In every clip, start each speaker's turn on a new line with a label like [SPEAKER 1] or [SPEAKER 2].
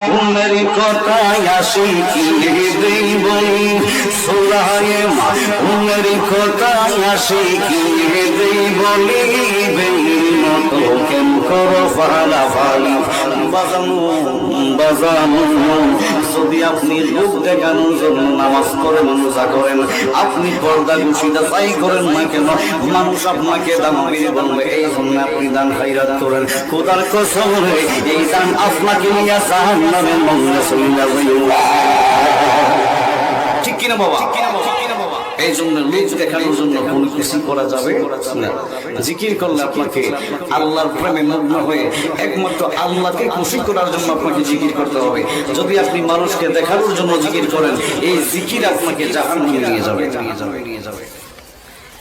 [SPEAKER 1] উমের কথায় আসি কি বলি সোলায় উমের কথায় আসি কি বলি মতো কেন করো ফালাফালি বাজানো যদি আপনি লোক দেখানোর জন্য নামাজ পড়েন রোজা করেন, আপনি পর্দা ঘুষিটা তাই করেন না কেন, মানুষ আপনাকে দাম মেরে বলবে, এই জন্য আপনি দান খাইরাত করেন। খোদার কসম এই দান আপনাকে নিয়ে জাহান্নামে মঙ্গলে চলে যাবে। ঠিক কিনা বাবা? এই জন্য লোক দেখানোর জন্য কোনো কিছু করা যাবে না। জিকির করলে আপনাকে আল্লাহর প্রেমে মগ্ন হয়ে একমাত্র আল্লাহকে খুশি করার জন্য আপনাকে জিকির করতে হবে। যদি আপনি মানুষকে দেখানোর জন্য জিকির করেন, এই জিকির আপনাকে জাহান্নামে নিয়ে যাবে।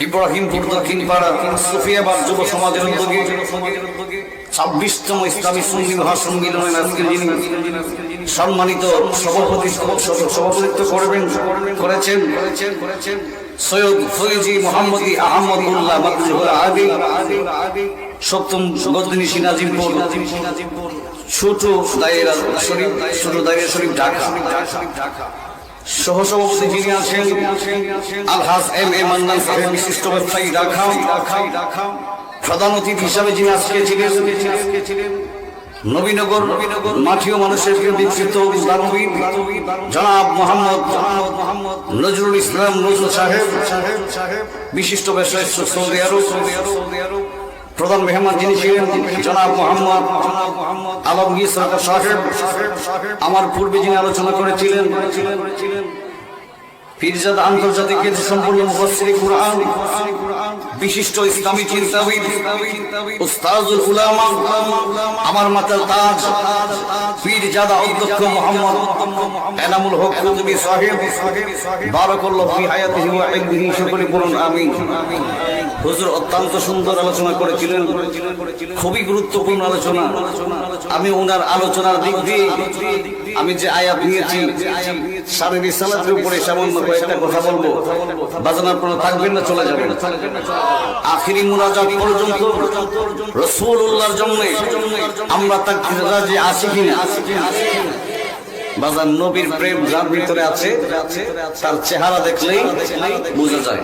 [SPEAKER 1] ইব্রাহিমপুর দক্ষিণ পাড়া সুফিয়াবাদ যুব সমাজের উদ্যোগে 26তম ইসলামী সুন্নি মহাসম্মিলনের আজকে যিনি সম্মানিত সভাপতিত্ব করেছেন সৈয়দ ফৈজি মোহাম্মদী আহমদুল্লাহ মাকজুহুল আদি, 7ম গজনী সিনাজিমপুর ছোট দায়রা শরীফ ঢাকা। সহসভাপতি যিনি আছেন আলহাজ এম এ মান্নান সাহেব, বিশিষ্ট ব্যবসায়ী ঢাকা। প্রধান অতিথি হিসাবে যিনি আজকে ছিলেন নবীনগর মাঠিও মানুষের বিকৃত জনাব মোহাম্মদ নজরুল ইসলাম নজরুল সাহেব, বিশিষ্ট ব্যবসায়ী সৌদি আরব। প্রধান মেহমান যিনি ছিলেন জনাব মোহাম্মদ আলমগীর সরকার সাহেব। আমার পূর্বে যিনি আলোচনা করেছিলেন পীরজাদা আন্তর্জাতিক কেন্দ্র সম্পূর্ণ মুফাসসির কুরআন, বিশিষ্ট ইসলামী চিন্তাবিদ উস্তাজুল উলামা, আমার মাতাল তাজ পীরজাদা অধ্যক্ষ মোহাম্মদ এনামুল হক কুতুবী সাহেব, বারাকাল্লাহু ফি হায়াতিহি ওয়া ইলমিহি, সকলে বলুন আমিন। হুজুর অত্যন্ত সুন্দর আলোচনা করেছিলেন, খুবই গুরুত্বপূর্ণ আলোচনা। আমি ওনার আলোচনার দিক দিয়ে আমি যে আয়াত নিয়েছি সারে রিসালাতের উপরে সামান্য কয়েকটা কথা বলবো। বাজান আপনারা থাকবেন না, চলে যাবেন। আখিরি মুনাজাত পর্যন্ত রাসূলুল্লাহর জন্য আমরা তাকবীর রাজি আছি কিনা? বাজান নবীর প্রেম যার ভিতরে আছে তার চেহারা দেখলেই বোঝা যায়।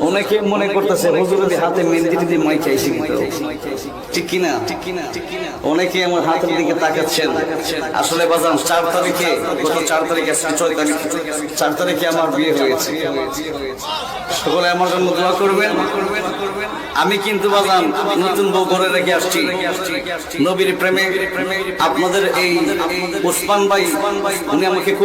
[SPEAKER 1] অনেকে মনে করতেছে হুজুর যদি হাতে মেহেন্দি দিয়ে মাই খাইছি, ঠিক কিনা? অনেকে আমার হাতের দিকে তাকাচ্ছেন। আসলে বাজান 4 তারিখে, গত 4 তারিখে 4 তারিখে আমার বিয়ে হয়েছে। সকলে আমার জন্য দোয়া করবেন। আমি কিন্তু বাজান নতুন বউ ঘরে রেখে আসছি নবীর প্রেমে। আপনাদের এই ওসমান ভাই উনি আমাকে